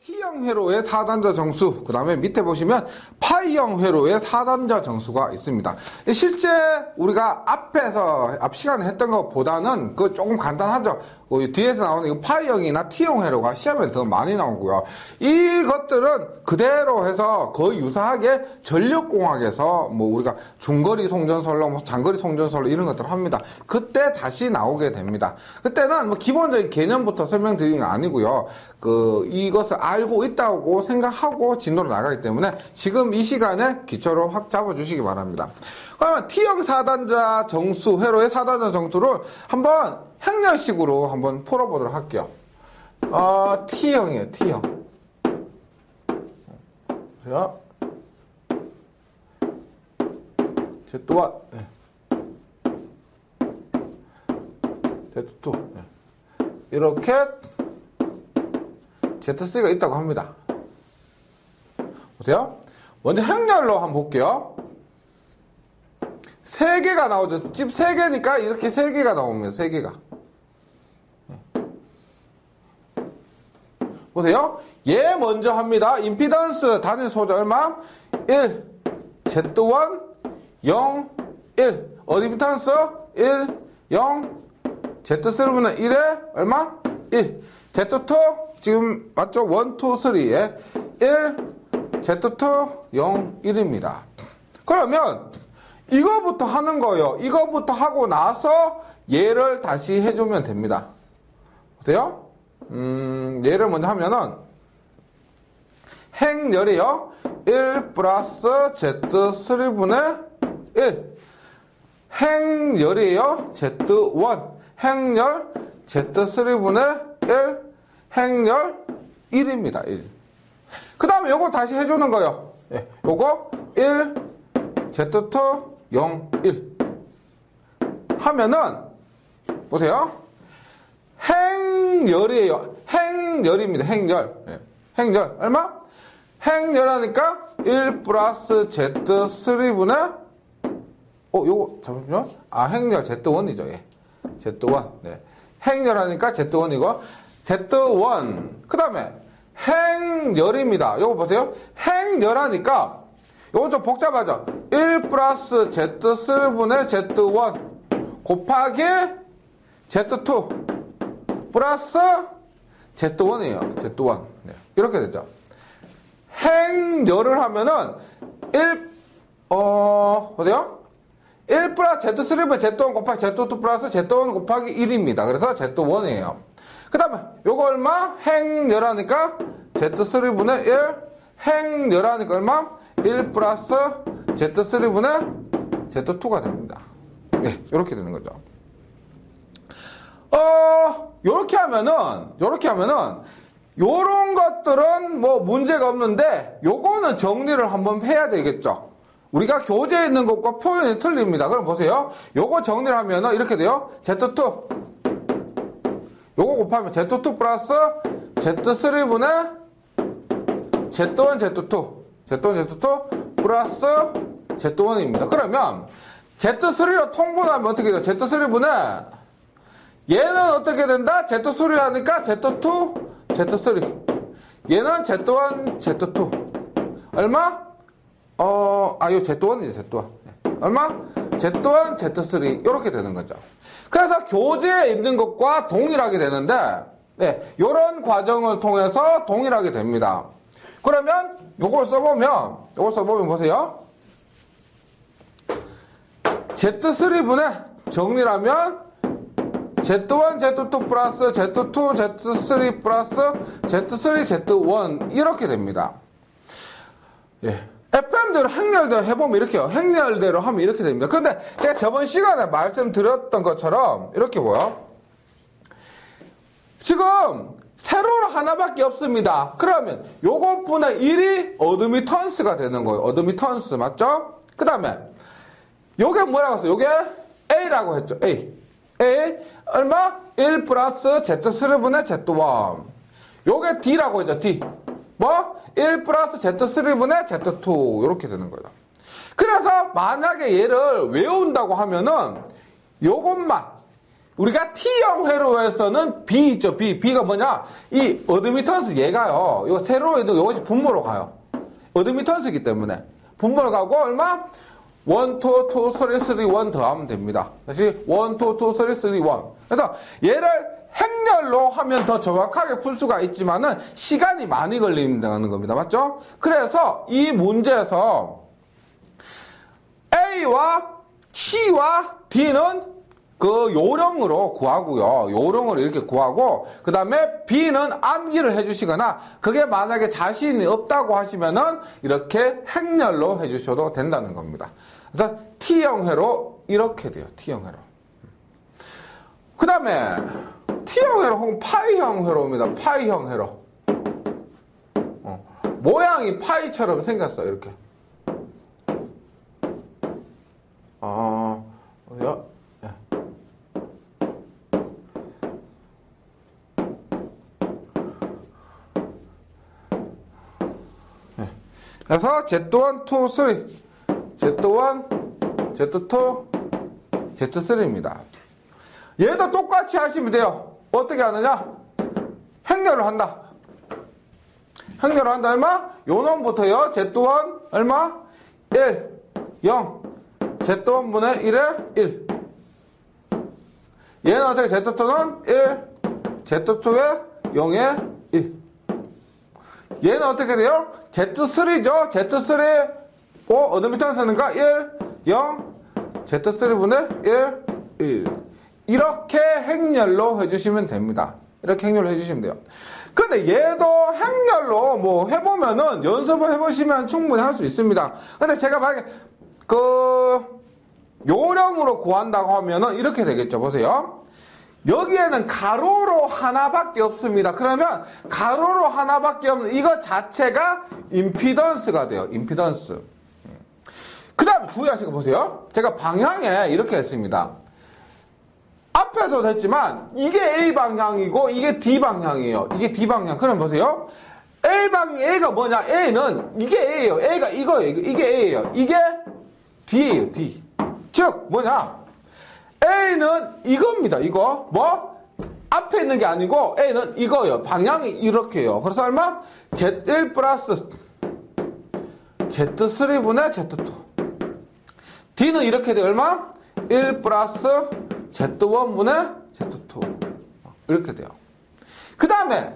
T형 회로의 4단자 정수, 그 다음에 밑에 보시면 파이형 회로의 4단자 정수가 있습니다. 실제 우리가 앞 시간에 했던 것보다는 그 조금 간단하죠. 뒤에서 나오는 이 파이형이나 T형 회로가 시험에 더 많이 나오고요. 이것들은 그대로 해서 거의 유사하게 전력공학에서 뭐 우리가 중거리 송전설로, 뭐 장거리 송전설로 이런 것들을 합니다. 그때 다시 나오게 됩니다. 그때는 뭐 기본적인 개념부터 설명드리는 게 아니고요. 이것을 알고 있다고 생각하고 진도로 나가기 때문에 지금 이 시간에 기초로 확 잡아주시기 바랍니다. 그러면 T형 4단자 정수, 회로의 4단자 정수를 한번 행렬식으로 한번 풀어보도록 할게요. T형이에요, T형. 자, Z1, Z2. 이렇게 Z3가 있다고 합니다. 보세요. 먼저 행렬로 한번 볼게요. 3개가 나오죠. 집 3개니까 이렇게 3개가 나옵니다. 3개가. 보세요. 얘 먼저 합니다. 임피던스 단위 소자 얼마? 1. Z1, 0, 1. 어드미턴스 1, 0. Z3분의 1에 얼마? 1. Z2 지금 맞죠? 1, 2, 3에 1, Z2, 0, 1입니다. 그러면 이거부터 하는 거예요. 이거부터 하고 나서 얘를 다시 해주면 됩니다. 보세요. 얘를 먼저 하면은 행렬이요. 1 플러스 Z3분의 1. 행렬이에요. Z1. 행렬 Z3분의 1. 행렬 1입니다. 1. 그 다음에 요거 다시 해주는 거예요. 예, 요거 1, Z2, 0, 1. 하면은, 보세요. 행렬이에요. 행렬입니다. 행렬. 예, 행렬. 얼마? 행렬하니까 1 플러스 Z3분의, 요거, 잠시만요. 행렬 Z1이죠. 예. Z1. 네. 행렬하니까 Z1이고, Z1. 그 다음에 행렬입니다. 요거 보세요. 행렬하니까 요건 좀 복잡하죠. 1 플러스 Z3분의 Z1 곱하기 Z2 플러스 Z1이에요. Z1. 네. 이렇게 되죠. 행렬을 하면은 1, 보세요. 1 플러스 Z3분의 Z1 곱하기 Z2 플러스 Z1 곱하기 1입니다. 그래서 Z1이에요. 그 다음에 요거 얼마? 행렬하니까 Z3분의 1. 행렬하니까 얼마? 1 플러스 Z3분의 Z2가 됩니다. 네, 요렇게 되는 거죠. 요렇게 하면은 요런 것들은 뭐 문제가 없는데 요거는 정리를 한번 해야 되겠죠. 우리가 교재에 있는 것과 표현이 틀립니다. 그럼 보세요. 요거 정리를 하면은 이렇게 돼요. Z2 요거 곱하면 Z2 플러스 Z3분의 Z1, Z2. Z1, Z2 플러스 Z1입니다. 그러면 Z3로 통분하면 어떻게 돼요? Z3분의 얘는 어떻게 된다? Z3 하니까 Z2, Z3. 얘는 Z1, Z2. 얼마? 요 Z1이죠, Z1. 얼마? Z1, Z3. 이렇게 되는 거죠. 그래서 교재에 있는 것과 동일하게 되는데, 네, 요런 과정을 통해서 동일하게 됩니다. 그러면 요걸 써보면 보세요. Z3분의 정리라면 Z1, Z2 플러스 Z2, Z3 플러스 Z3, Z1 이렇게 됩니다. 예. FM대로 행렬대로 해보면 이렇게 해요. 행렬대로 하면 이렇게 됩니다. 근데 제가 저번 시간에 말씀드렸던 것처럼 이렇게 보여. 지금 세로로 하나밖에 없습니다. 그러면 요것분의 1이 어드미턴스가 되는 거예요. 어드미턴스 맞죠? 그 다음에 요게 뭐라고 했어요? 요게 A라고 했죠. A 얼마? 1 플러스 Z3분의 Z1. 요게 D라고 했죠. D 뭐? 1 플러스 Z3분의 Z2 이렇게 되는 거예요. 그래서 만약에 얘를 외운다고 하면은 요것만 우리가 T형 회로에서는 B 있죠, B. B가 뭐냐? 이 어드미턴스 얘가요. 이거 세로에도 이것이 분모로 가요. 어드미턴스이기 때문에. 분모로 가고 얼마? 1, 2, 2, 3, 3, 1 더하면 됩니다. 다시 1, 2, 2, 3, 3, 1. 그래서 얘를 행렬로 하면 더 정확하게 풀 수가 있지만은 시간이 많이 걸린다는 겁니다. 맞죠? 그래서 이 문제에서 A와 C와 D는 그 요령으로 구하고요. 요령으로 이렇게 구하고, 그 다음에 B는 암기를 해주시거나, 그게 만약에 자신이 없다고 하시면은 이렇게 행렬로 해주셔도 된다는 겁니다. 그래서 T형 회로 이렇게 돼요. T형 회로. 그 다음에 T형 회로 혹은 파이형 회로입니다. 파이형 회로. 모양이 파이처럼 생겼어요. 이렇게. 어디요? 그래서 Z1, 2, 3, Z1, Z2, Z3입니다. 얘도 똑같이 하시면 돼요. 어떻게 하느냐? 행렬을 한다. 행렬을 한다. 얼마? 요 놈부터요. Z1 얼마? 1, 0. Z1분의 1에 1. 얘는 어떻게? Z2는 1, Z2에 0에 1. 얘는 어떻게 돼요? Z3죠? Z3, 어드미턴스는가? 1, 0, Z3분의 1, 1. 이렇게 행렬로 해주시면 됩니다. 이렇게 행렬로 해주시면 돼요. 근데 얘도 행렬로 뭐 해보면은 연습을 해보시면 충분히 할 수 있습니다. 근데 제가 만약에 요령으로 구한다고 하면은 이렇게 되겠죠. 보세요. 여기에는 가로로 하나밖에 없습니다. 그러면 가로로 하나밖에 없는 이거 자체가 임피던스가 돼요. 임피던스. 그 다음에 주의하시고 보세요. 제가 방향에 이렇게 했습니다. 앞에서도 했지만 이게 A 방향이고 이게 D 방향이에요. 이게 D 방향. 그럼 보세요. A가 뭐냐? A는 이게 A예요. A가 이거예요. 이게 A예요. 이게 D예요. D. 즉 뭐냐? A는 이겁니다. 이거 뭐? 앞에 있는 게 아니고 A는 이거예요. 방향이 이렇게요. 그래서 얼마? Z1 플러스 Z3분의 Z2. D는 이렇게 돼요. 얼마? 1 플러스 Z1분의 Z2. 이렇게 돼요. 그 다음에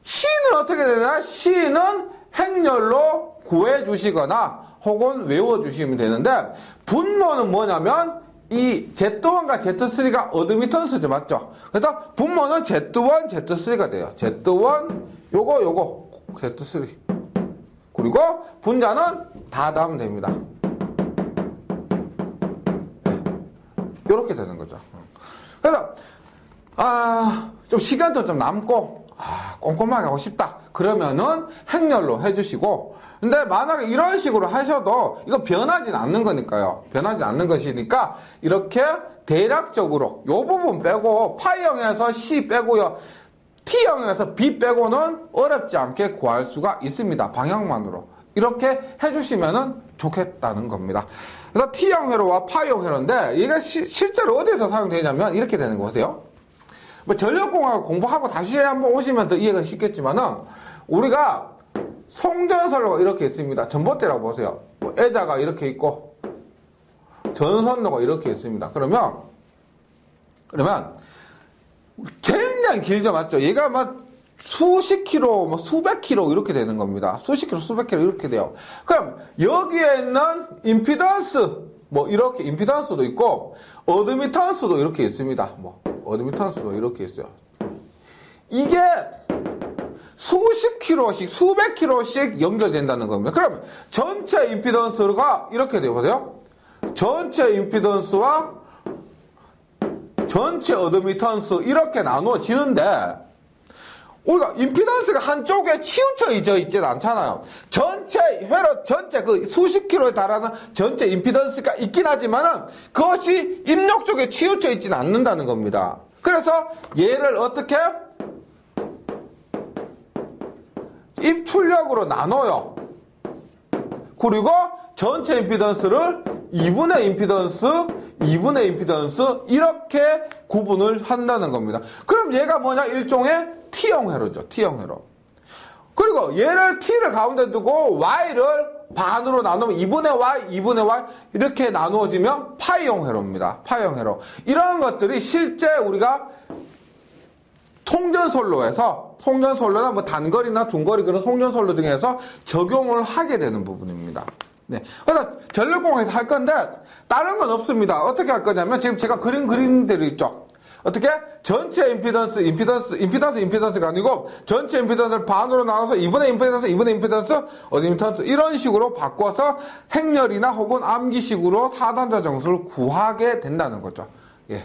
C는 어떻게 되냐? C는 행렬로 구해주시거나 혹은 외워주시면 되는데 분모는 뭐냐면 이 Z1과 Z3가 어드미턴스죠. 맞죠? 그래서 분모는 Z1, Z3가 돼요. Z1, 요거, Z3. 그리고 분자는 다 하면 됩니다. 네. 요렇게 되는 거죠. 그래서, 좀 시간도 좀 남고, 꼼꼼하게 하고 싶다. 그러면은 행렬로 해주시고, 근데 만약에 이런 식으로 하셔도 이거 변하진 않는 거니까요. 변하지 않는 것이니까 이렇게 대략적으로 요 부분 빼고 파이형에서 C 빼고요. T형에서 B 빼고는 어렵지 않게 구할 수가 있습니다. 방향만으로. 이렇게 해주시면 좋겠다는 겁니다. 그래서 T형 회로와 파이형 회로인데 이게 실제로 어디에서 사용되냐면 이렇게 되는 거 보세요. 뭐 전력공학 공부하고 다시 한번 오시면 더 이해가 쉽겠지만은 우리가 송전선로가 이렇게 있습니다. 전봇대라고 보세요. 뭐 애자가 이렇게 있고 전선로가 이렇게 있습니다. 그러면 굉장히 길죠. 맞죠? 얘가 막 수십 킬로, 뭐 수백 킬로 이렇게 되는 겁니다. 수십 킬로, 수백 킬로 이렇게 돼요. 그럼 여기에 있는 임피던스, 뭐 이렇게 임피던스도 있고 어드미턴스도 이렇게 있습니다. 뭐 어드미턴스도 이렇게 있어요. 이게 수십 킬로씩, 수백 킬로씩 연결된다는 겁니다. 그럼 전체 임피던스가 이렇게 돼요. 보세요. 전체 임피던스와 전체 어드미턴스 이렇게 나누어지는데 우리가 임피던스가 한쪽에 치우쳐져 있지는 않잖아요. 전체 회로 전체 그 수십 킬로에 달하는 전체 임피던스가 있긴 하지만은 그것이 입력 쪽에 치우쳐 있지는 않는다는 겁니다. 그래서 얘를 어떻게 입출력으로 나눠요. 그리고 전체 임피던스를 2분의 임피던스, 2분의 임피던스 이렇게 구분을 한다는 겁니다. 그럼 얘가 뭐냐? 일종의 T형 회로죠. T형 회로. 그리고 얘를 T를 가운데 두고 Y를 반으로 나누면 2분의 Y, 2분의 Y 이렇게 나누어지면 파이형 회로입니다. 파이형 회로. 이런 것들이 실제 우리가 송전솔로나 뭐 단거리나 중거리 그런 송전솔로 등에서 적용을 하게 되는 부분입니다. 네. 그래서 전력공학에서 할 건데 다른 건 없습니다. 어떻게 할 거냐면 지금 제가 그린 대로 있죠. 어떻게? 전체 임피던스가 아니고 전체 임피던스를 반으로 나눠서 2분의 임피던스 이런 식으로 바꿔서 행렬이나 혹은 암기식으로 사단자 정수를 구하게 된다는 거죠. 예.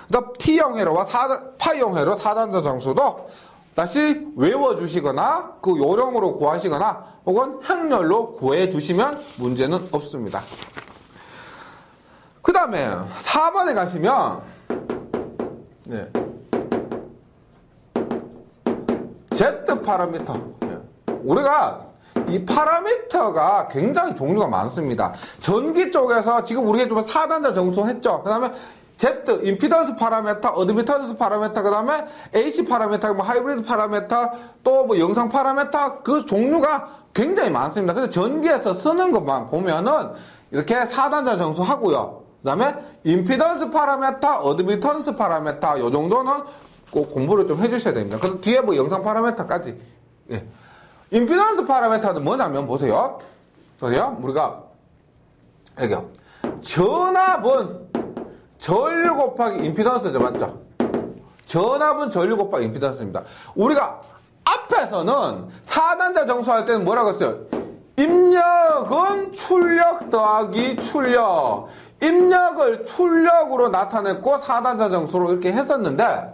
그다음 T형 회로와 파이형 회로 사단자 정수도 다시 외워주시거나 그 요령으로 구하시거나 혹은 행렬로 구해주시면 문제는 없습니다. 그 다음에 4번에 가시면 네. Z 파라미터. 네. 우리가 이 파라미터가 굉장히 종류가 많습니다. 전기 쪽에서 지금 우리가 좀 4단자 정수 했죠. 그 다음에 Z, 임피던스 파라미터, 어드미턴스 파라미터, 그 다음에 AC 파라미터, 뭐 하이브리드 파라미터, 또 뭐 영상 파라미터, 그 종류가 굉장히 많습니다. 그래서 전기에서 쓰는 것만 보면은 이렇게 4단자 정수 하고요. 그 다음에 임피던스 파라미터, 어드미턴스 파라미터, 요 정도는 꼭 공부를 좀 해주셔야 됩니다. 그래서 뒤에 뭐 영상 파라미터까지. 예. 임피던스 파라미터는 뭐냐면 보세요. 우리가, 여기요. 전압은 전류 곱하기 임피던스죠. 맞죠? 전압은 전류 곱하기 임피던스입니다. 우리가 앞에서는 4단자 정수할 때는 뭐라고 했어요? 입력은 출력 더하기 출력. 입력을 출력으로 나타냈고 4단자 정수로 이렇게 했었는데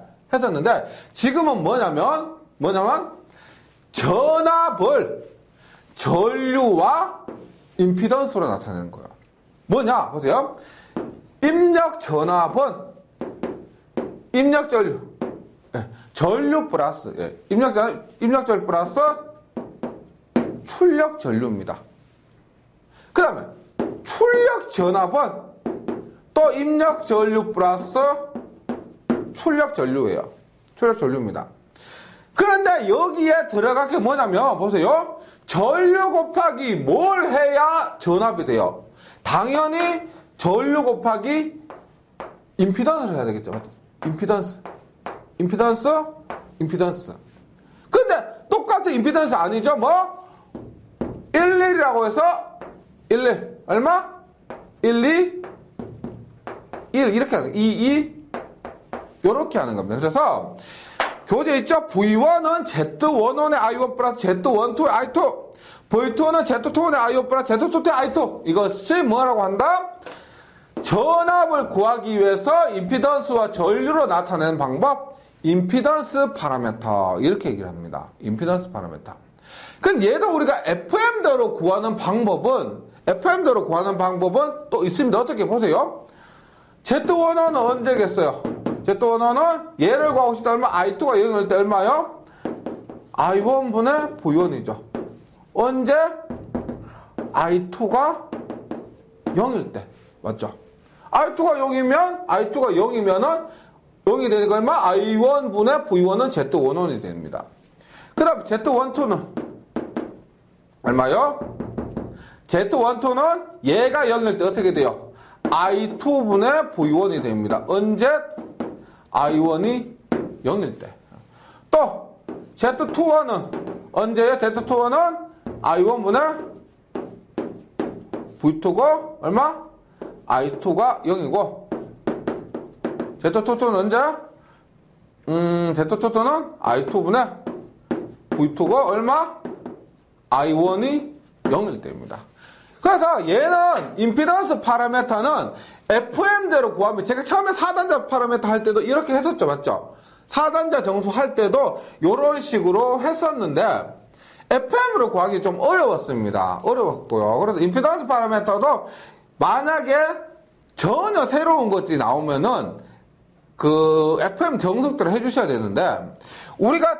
지금은 뭐냐면 전압을 전류와 임피던스로 나타내는 거예요. 뭐냐? 보세요. 입력 전압은 입력 전류, 전류 플러스 입력 전류 플러스 출력 전류입니다. 그 다음에 출력 전압은 또 입력 전류 플러스 출력 전류예요. 출력 전류입니다. 그런데 여기에 들어갈 게 뭐냐면 보세요. 전류 곱하기 뭘 해야 전압이 돼요? 당연히 전류 곱하기 임피던스를 해야 되겠죠. 임피던스. 근데 똑같은 임피던스 아니죠? 뭐? 11이라고 해서 11 얼마? 12 1 이렇게 하는 22 요렇게 하는 겁니다. 그래서 교재 있죠? V1은 Z11의 I1 플러스 Z12의 I2 V2는 Z2의 I1 플러스 Z2의 I2 이것이 뭐라고 한다? 전압을 구하기 위해서 임피던스와 전류로 나타내는 방법 임피던스 파라미터 이렇게 얘기를 합니다. 임피던스 파라미터. 근데 얘도 우리가 FM대로 구하는 방법은 또 있습니다. 어떻게 보세요? Z1은 언제겠어요? Z1은 얘를 구하고 싶다면 I2가 0일 때 얼마요? I1분의 V1이죠. 언제? I2가 0일 때. 맞죠? I2가 0이면은 0이 되니까 얼마? I1분의 V1은 Z11이 됩니다. 그 다음 Z12는 얼마요? Z12는 얘가 0일 때 어떻게 돼요? I2분의 V1이 됩니다. 언제? I1이 0일 때. 또 Z21은 언제요? Z21은 I1분의 V2가 얼마? I2가 0이고 Z22는 언제? Z22는 I2분의 V2가 얼마? I1이 0일 때입니다. 그래서 얘는 임피던스 파라미터는 FM대로 구하면 제가 처음에 4단자 파라미터 할 때도 이렇게 했었죠. 맞죠? 4단자 정수 할 때도 이런 식으로 했었는데 FM으로 구하기 좀 어려웠습니다. 어려웠고요. 그래서 임피던스 파라미터도 만약에 전혀 새로운 것들이 나오면은 그 FM 정석대로 해주셔야 되는데 우리가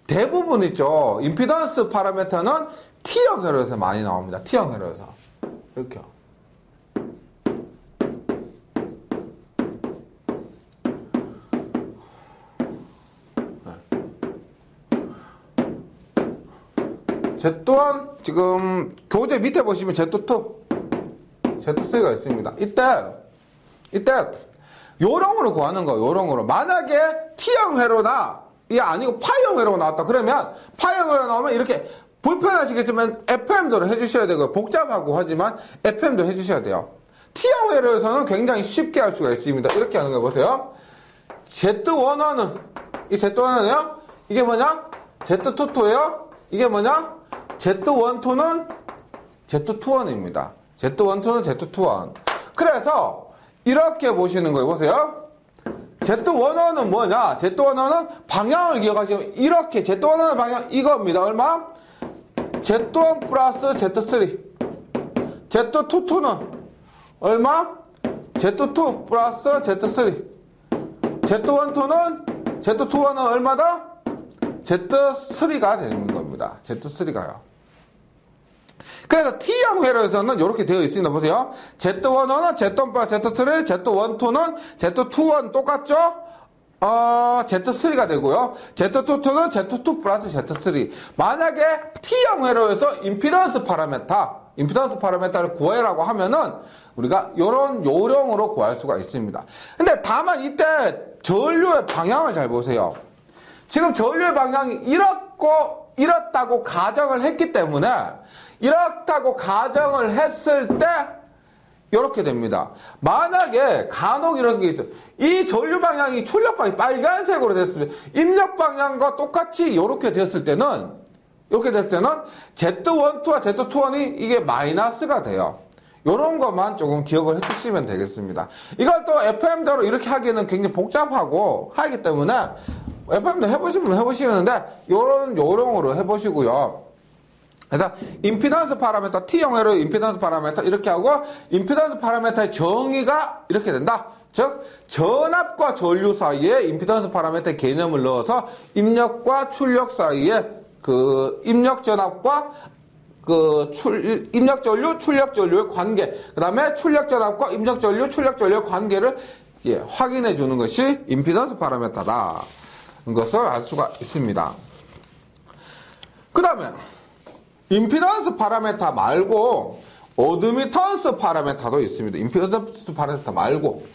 대부분 있죠. 임피던스 파라미터는 T형 회로에서 많이 나옵니다. T형 회로에서. 이렇게요. Z1 지금 교재 밑에 보시면 Z2, Z3가 있습니다. 이때 요령으로 구하는 거예요. 요령으로. 만약에 T형 회로나 이게 아니고 파형 회로가 나왔다. 그러면 파형 회로 나오면 이렇게 불편하시겠지만 FM대로 해주셔야 되고 복잡하고 하지만 FM대로 해주셔야 돼요. T형 회로에서는 굉장히 쉽게 할 수가 있습니다. 이렇게 하는 거 보세요. Z11은 이 Z11은요. 이게 뭐냐? Z22예요. 이게 뭐냐? Z12는 Z21입니다. Z12는 Z21. 그래서 이렇게 보시는 거예요. 보세요. Z11은 뭐냐? Z11은 방향을 기억하시면 이렇게 Z11의 방향 이겁니다. 얼마? Z1 플러스 Z3. Z22는 얼마? Z2 플러스 Z3. Z21은 얼마다? Z3가 되는 겁니다. Z3가요. 그래서 T형 회로에서는 이렇게 되어 있습니다. 보세요. Z11은 Z1 플러스 Z3, Z12는 Z21 똑같죠? Z3가 되고요. Z22는 Z2 플러스 Z3. 만약에 T형 회로에서 임피던스 파라메타를 구해라고 하면은 우리가 이런 요령으로 구할 수가 있습니다. 근데 다만 이때 전류의 방향을 잘 보세요. 지금 전류의 방향이 이렇다고 가정을 했기 때문에 이렇다고 가정을 했을 때 이렇게 됩니다. 만약에 간혹 이런 게 있어요. 이 전류 방향이 출력 방향이 빨간색으로 됐으면 입력 방향과 똑같이 이렇게 됐을 때는 Z12와 Z21이 이게 마이너스가 돼요. 이런 것만 조금 기억을 해주시면 되겠습니다. 이걸 또 FM대로 이렇게 하기에는 굉장히 복잡하고 하기 때문에 FM도 해보시는데 이런 요령으로 해보시고요. 그래서 임피던스 파라미터, T형 회로 임피던스 파라미터 이렇게 하고 임피던스 파라미터의 정의가 이렇게 된다. 즉 전압과 전류 사이에 임피던스 파라미터의 개념을 넣어서 입력과 출력 사이에 그 입력 전압과 입력 전류, 출력 전류의 관계, 그 다음에 출력 전압과 입력 전류, 출력 전류의 관계를 확인해 주는 것이 임피던스 파라미터다. 것을 알 수가 있습니다. 그 다음에 임피던스 파라미터 말고 어드미턴스 파라미터도 있습니다. 임피던스 파라미터 말고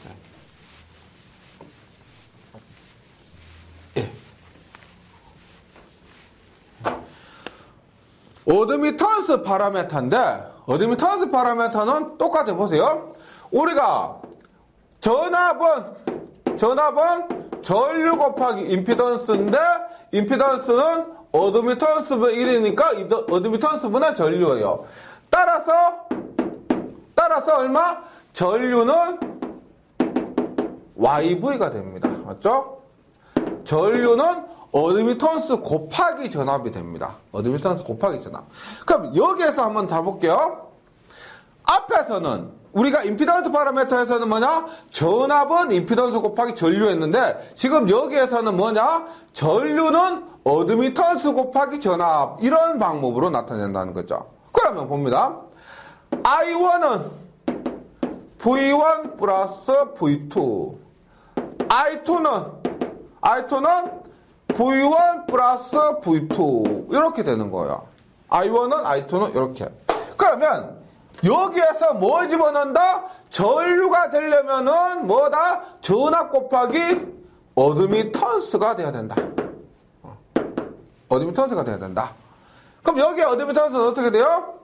어드미턴스 파라미터인데 어드미턴스 파라미터는 똑같아. 보세요. 우리가 전압은 전류 곱하기 임피던스인데 임피던스는 어드미턴스분의 1이니까 어드미턴스분의 전류예요. 따라서 얼마? 전류는 YV가 됩니다. 맞죠? 전류는 어드미턴스 곱하기 전압이 됩니다. 어드미턴스 곱하기 전압. 그럼 여기에서 한번 잡을게요. 앞에서는 우리가 임피던스 파라미터에서는 뭐냐? 전압은 임피던스 곱하기 전류였는데 지금 여기에서는 뭐냐? 전류는 어드미턴스 곱하기 전압. 이런 방법으로 나타낸다는 거죠. 그러면 봅니다. I1은 V1 플러스 V2. I2는 V1 플러스 V2 이렇게 되는 거예요. I1은 I2는 이렇게. 그러면 여기에서 뭘 집어넣는다? 전류가 되려면은 뭐다? 전압 곱하기 어드미턴스가 돼야 된다. 어드미턴스가 돼야 된다. 그럼 여기에 어드미턴스는 어떻게 돼요?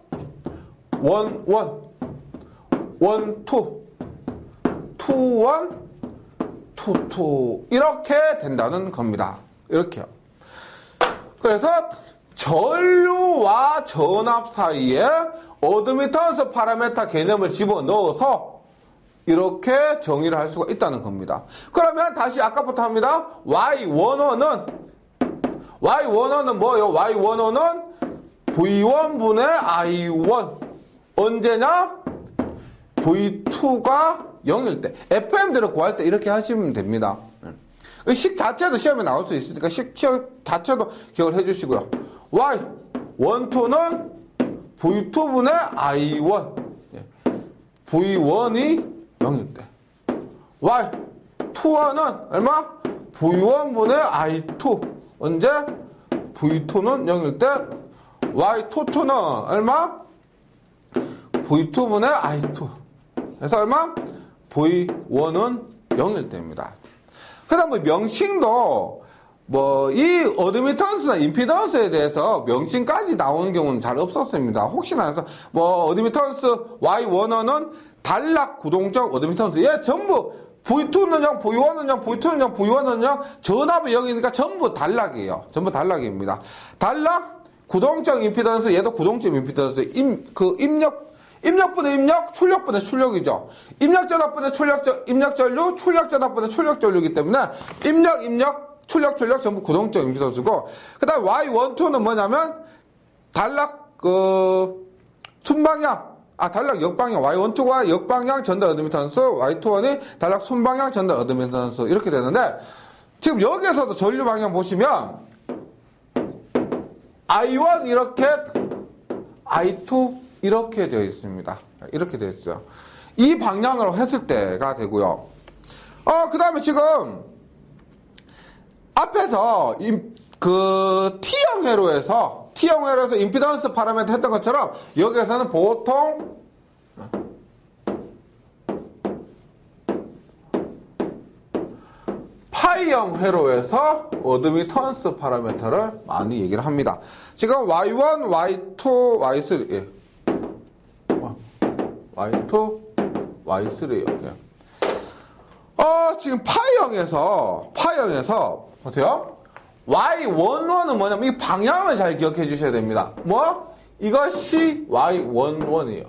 1, 2, 2 이렇게 된다는 겁니다. 이렇게요. 그래서 전류와 전압 사이에 어드미턴스 파라미터 개념을 집어넣어서 이렇게 정의를 할 수가 있다는 겁니다. 그러면 다시 아까부터 합니다. Y11은 뭐예요? Y11은 V1분의 I1. 언제냐? V2가 0일 때. FM대로 구할 때 이렇게 하시면 됩니다. 식 자체도 시험에 나올 수 있으니까 식 자체도 기억을 해주시고요. Y12는 V2분의 I1. V1이 0일 때. Y2는 얼마? V1분의 I2. 언제? V2는 0일 때. Y22는 얼마? V2분의 I2. 그래서 얼마? V1은 0일 때입니다. 그 다음 뭐 명칭도 이 어드미턴스나 임피던스에 대해서 명칭까지 나오는 경우는 잘 없었습니다. 혹시나 해서 어드미턴스 Y1은 단락 구동적 어드미턴스. 얘 전부 V2는 0, V1은 0, V2는 0, V1은 0, 전압이 0이니까 전부 단락이에요. 전부 단락입니다. 단락 구동적 임피던스, 얘도 구동적 임피던스. 입력분의 입력, 출력분의 출력이죠. 입력전압분의 입력 전류, 출력전압분의 출력 전류이기 때문에 입력, 출력 전부 구동적 임피던스고, 그 다음 Y12는 뭐냐면 단락 순방향, 단락 역방향, Y12가 역방향 전달 어드미턴스, Y21이 단락 순방향 전달 어드미턴스 이렇게 되는데, 지금 여기에서도 전류 방향 보시면 I1 이렇게, I2 이렇게 되어 있습니다. 이렇게 되어 있어요. 이 방향으로 했을 때가 되고요. 그 다음에 지금 앞에서 T형 회로에서 임피던스 파라미터 했던 것처럼 여기에서는 보통 파이형 회로에서 어드미턴스 파라미터를 많이 얘기를 합니다. 지금 Y1, Y2, Y3 Y2, Y3예요. 지금 파이형에서 보세요. Y11은 뭐냐면 이 방향을 잘 기억해 주셔야 됩니다. 이것이 Y11이에요.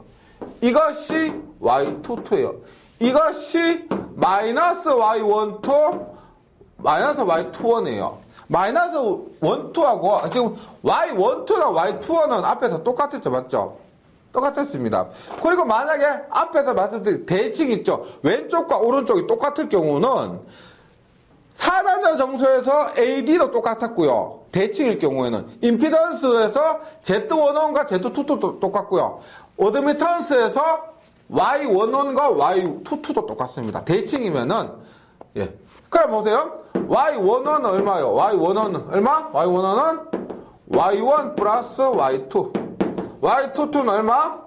이것이 Y22예요. 이것이 마이너스 Y12, 마이너스 Y21이에요. 마이너스 12하고 지금 Y12랑 Y21은 앞에서 똑같았죠, 맞죠? 똑같았습니다. 그리고 만약에 앞에서 말씀드린 대칭 있죠. 왼쪽과 오른쪽이 똑같을 경우는 4단자 정수에서 AD도 똑같았고요. 대칭일 경우에는 임피던스에서 Z11과 Z22도 똑같고요. 어드미턴스에서 Y11과 Y22도 똑같습니다. 대칭이면은 그럼 보세요. Y11은 얼마요? Y11은 얼마? Y11은 Y1 플러스 Y2. Y22는 얼마?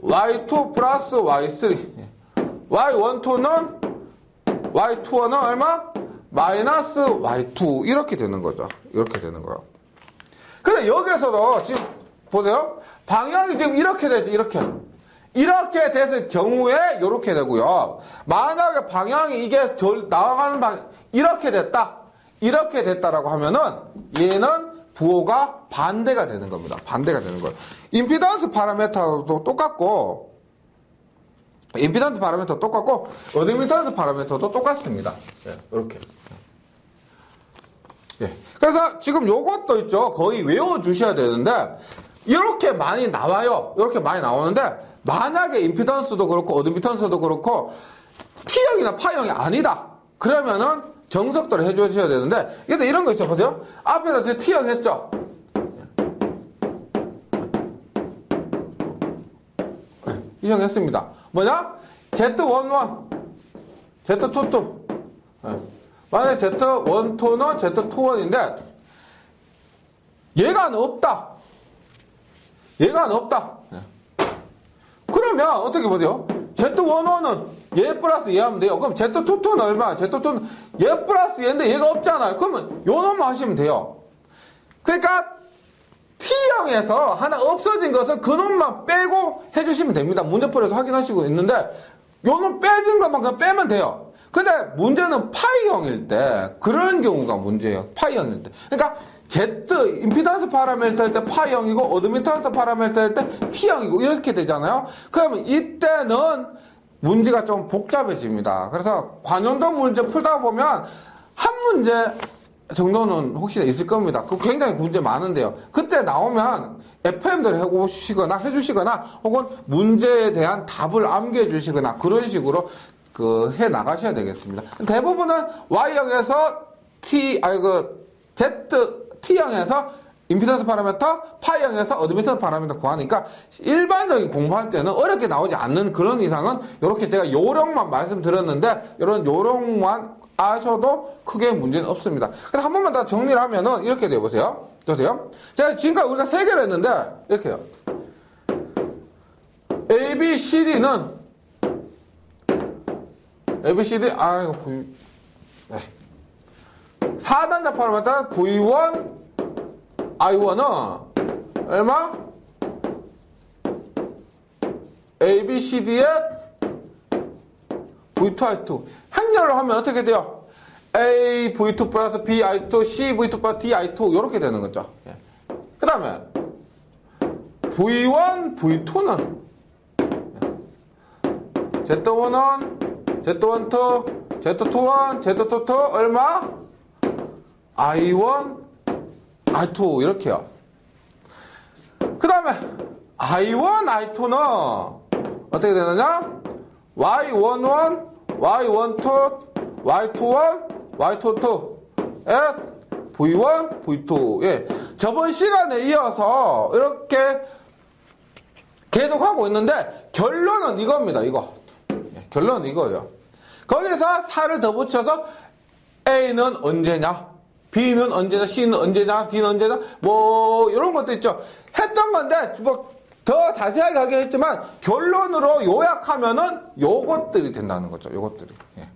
Y2 플러스 Y3. Y21은 얼마? 마이너스 Y2. 이렇게 되는 거죠. 이렇게 되는 거예요. 근데 여기에서도 지금 보세요. 방향이 지금 이렇게 되죠. 이렇게 됐을 경우에 이렇게 되고요. 만약에 방향이 이게 나아가는 방향 이렇게 됐다라고 하면은 얘는 부호가 반대가 되는 겁니다. 반대가 되는 거예요. 임피던스 파라미터도 똑같고, 어드미턴스 파라미터도 똑같습니다. 이렇게. 그래서 지금 요것도 있죠. 거의 외워주셔야 되는데, 이렇게 많이 나와요. 이렇게 많이 나오는데, 만약에 임피던스도 그렇고, 어드미턴스도 그렇고, T형이나 파형이 아니다. 그러면은, 정석대로 해주셔야 되는데, 근데 이런 거 있죠, 보세요. 앞에서 T형 했죠? T형 했습니다. 뭐냐? Z11, Z22. 만약에 Z12는 Z21인데, 얘가 없다. 그러면, 어떻게 보세요? Z11은 얘 플러스 얘 하면 돼요. 그럼 Z22는 얼마? Z22는 얘 플러스 얘인데 얘가 없잖아요. 그러면 요 놈만 하시면 돼요. 그러니까 T형에서 하나 없어진 것은 그 놈만 빼고 해주시면 됩니다. 문제풀이에서 확인하시고 있는데 요 놈 빼진 것만 그냥 빼면 돼요. 근데 문제는 파이형일 때 그런 경우가 문제예요. 파이형일 때. 그러니까 임피던스 파라미터일 때 파이형이고 어드미턴스 파라미터일 때 T형이고 이렇게 되잖아요. 그러면 이때는 문제가 좀 복잡해집니다. 그래서 관용도 문제 풀다 보면 한 문제 정도는 혹시나 있을 겁니다. 그 굉장히 문제 많은데요. 그때 나오면 FM대로 해주시거나 혹은 문제에 대한 답을 암기해주시거나 그런 식으로 해 나가셔야 되겠습니다. 대부분은 Y형에서 T형에서 임피던스 파라미터, 파이형에서 어드미턴스 파라미터 구하니까 일반적인 공부할 때는 어렵게 나오지 않는 그런 이상은 이렇게 제가 요령만 말씀드렸는데 이런 요령만 아셔도 크게 문제는 없습니다. 그래서 한 번만 더 정리를 하면은 이렇게 돼보세요. 보세요. 자, 지금까지 우리가 3개를 했는데, 이렇게요. A, B, C, D는, A, B, C, D, 이거 V, 네. 4단자 파라미터 V1, I1은, 얼마? A, B, C, D의 V2, I2. 행렬로 하면 어떻게 돼요? A, V2 플러스 B, I2, C, V2 플러스 D, I2. 이렇게 되는 거죠. 예. 그 다음에, V1, V2는, Z1은, Z12, Z21, Z22, 얼마? I1, I2. 이렇게요. 그 다음에, I1, I2는, 어떻게 되느냐? Y11, Y12, Y21, Y22, V1, V2. 예. 저번 시간에 이어서 이렇게 계속 하고 있는데, 결론은 이겁니다, 이거. 예, 결론은 이거예요. 거기서 4를 더 붙여서 A는 언제냐? B는 언제냐? C는 언제냐? D는 언제냐? 뭐, 이런 것도 있죠. 했던 건데, 더 자세하게 하긴 했지만, 결론으로 요약하면은 요것들이 된다는 거죠. 요것들이. 예.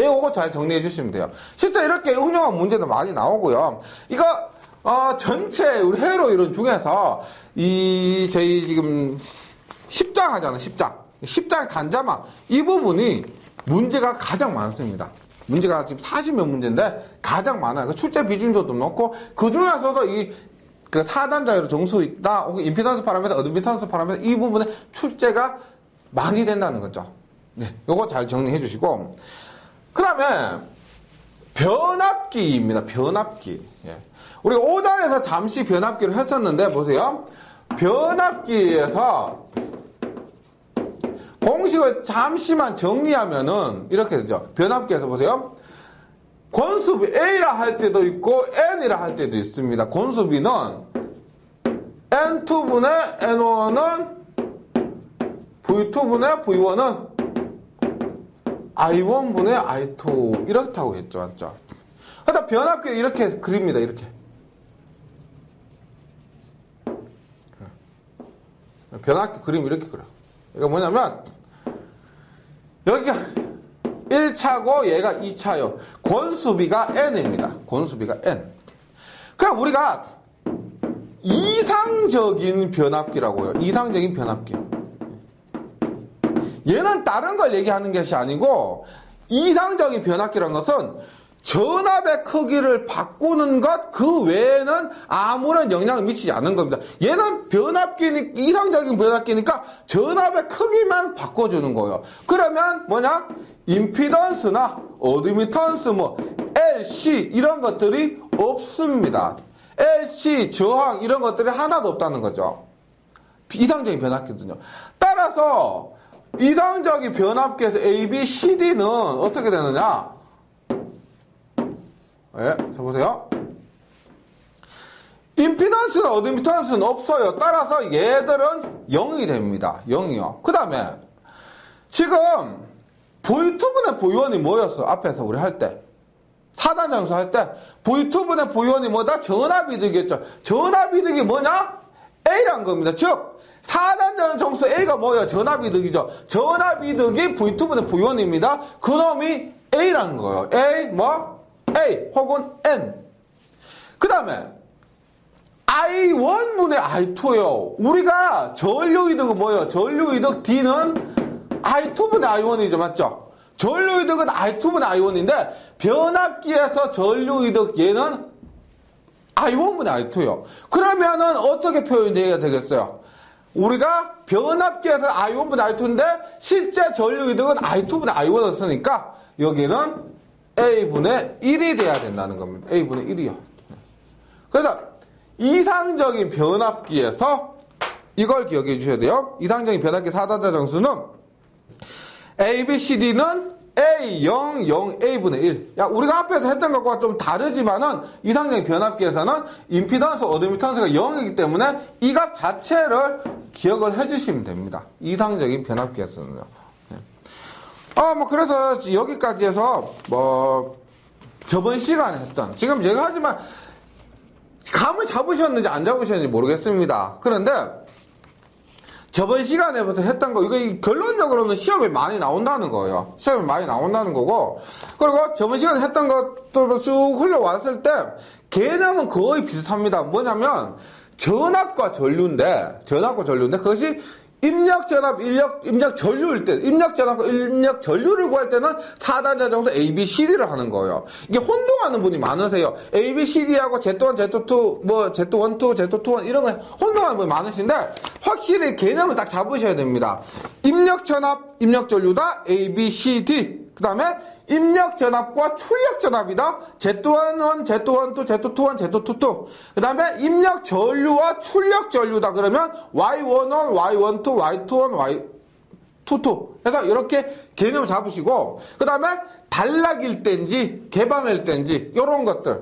요거 잘 정리해 주시면 돼요. 실제 이렇게 응용한 문제도 많이 나오고요. 이거, 전체 우리 회로 이론 중에서, 저희 지금 10장 하잖아요. 10장. 10장 단자막. 이 부분이 문제가 가장 많습니다. 문제가 지금 40몇 문제인데 가장 많아요. 그 출제 비중도 높고, 그 중에서도 그 4단자로 정수 있다, 혹은 임피던스 파라미터, 어드미턴스 파라미터, 이 부분에 출제가 많이 된다는 거죠. 네, 요거 잘 정리해 주시고. 그 다음에, 변압기입니다. 변압기. 예. 우리가 5장에서 잠시 변압기를 했었는데, 보세요. 변압기에서 공식을 잠시만 정리하면은, 이렇게 되죠. 변압기에서 보세요. 권수비 A라 할 때도 있고 N이라 할 때도 있습니다. 권수비는 N2분의 N1은 V2분의 V1은 I1분의 I2 이렇다고 했죠. 맞죠? 하여튼 변압기 이렇게 그립니다. 이렇게. 변압기 그림 이렇게 그려요. 이거 뭐냐면 여기가 1차고 얘가 2차요. 권수비가 N입니다. 권수비가 N. 그럼 우리가 이상적인 변압기라고요. 이상적인 변압기. 얘는 다른 걸 얘기하는 것이 아니고 이상적인 변압기라는 것은 전압의 크기를 바꾸는 것 그 외에는 아무런 영향을 미치지 않는 겁니다. 얘는 이상적인 변압기니까 전압의 크기만 바꿔주는 거예요. 그러면 뭐냐? 임피던스나 어드미턴스 LC 이런 것들이 없습니다. LC, 저항 이런 것들이 하나도 없다는 거죠. 이상적인 변압기거든요. 따라서 이상적인 변압기에서 A, B, C, D는 어떻게 되느냐? 예, 자 보세요. 임피던스나 어드미턴스는 없어요. 따라서 얘들은 0이 됩니다. 0이요. 그 다음에 지금 V2분의 V1이 뭐였어? 앞에서 우리 할 때. 4단 장수 할 때 V2분의 V1이 뭐다? 전압이득이었죠. 전압이득이 뭐냐? A란 겁니다. 즉 4단 정수 A가 뭐예요? 전압이득이죠. 전압이득이 V2분의 V1입니다. 그놈이 A라는 거예요. A 혹은 N. 그 다음에 I1분의 I2예요. 우리가 전류이득은 뭐예요? 전류이득 D는 I2분의 I1이죠. 맞죠? 전류이득은 I2분의 I1인데 변압기에서 전류이득 얘는 I1분의 I2예요. 그러면은 어떻게 표현되어야 되겠어요? 우리가 변압기에서 I1분의 I2인데 실제 전류이득은 I2분의 I1을 쓰니까 여기는 A분의 1이 돼야 된다는 겁니다. A분의 1이요. 그래서 이상적인 변압기에서 이걸 기억해 주셔야 돼요. 이상적인 변압기 4단자 정수는 A, B, C, D는 A, 0, 0, A분의 1. 야, 우리가 앞에서 했던 것과 좀 다르지만은 이상적인 변압기에서는 임피던스, 어드미턴스가 0이기 때문에 이 값 자체를 기억을 해 주시면 됩니다. 이상적인 변압기에서는요. 그래서 여기까지 해서, 저번 시간에 했던, 지금 제가 하지만, 감을 잡으셨는지 안 잡으셨는지 모르겠습니다. 그런데 저번 시간에부터 했던 거, 이거 결론적으로는 시험에 많이 나온다는 거예요. 시험에 많이 나온다는 거고, 그리고 저번 시간에 했던 것도 쭉 흘러왔을 때, 개념은 거의 비슷합니다. 뭐냐면, 전압과 전류인데, 그것이 입력전압, 입력전류일 때, 입력전압과 입력전류를 구할 때는 4단자 정도 A, B, C, D를 하는 거예요. 이게 혼동하는 분이 많으세요. A, B, C, D하고 Z1, Z2, Z1, 2, Z2, 1 이런 거 혼동하는 분이 많으신데, 확실히 개념을 딱 잡으셔야 됩니다. 입력전압, 입력전류다, A, B, C, D. 그 다음에 입력전압과 출력전압이다. Z11, Z12, Z21, Z22. 그 다음에 입력전류와 출력전류다. 그러면 Y11, Y12, Y21, Y22. 그래서 이렇게 개념을 잡으시고, 그 다음에 단락일 땐지 개방일 땐지 이런 것들.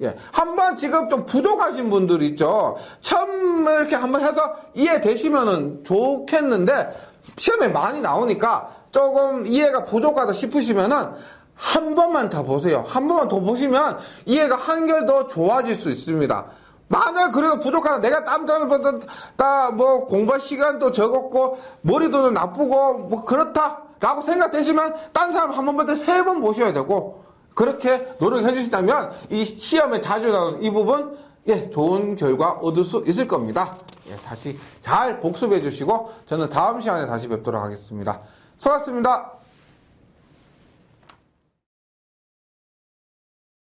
예. 한번 지금 좀 부족하신 분들 있죠. 처음 이렇게 한번 해서 이해되시면은 좋겠는데, 시험에 많이 나오니까 조금 이해가 부족하다 싶으시면은 한 번만 더 보세요. 한 번만 더 보시면 이해가 한결 더 좋아질 수 있습니다. 만약 그래도 부족하다, 내가 뭐 공부 시간도 적었고 머리도 나쁘고 뭐 그렇다라고 생각되시면 딴 사람 한 번 볼 때 3번 보셔야 되고, 그렇게 노력해 주신다면 이 시험에 자주 나오는 이 부분, 예, 좋은 결과 얻을 수 있을 겁니다. 예, 다시 잘 복습해 주시고 저는 다음 시간에 다시 뵙도록 하겠습니다. 수고하셨습니다.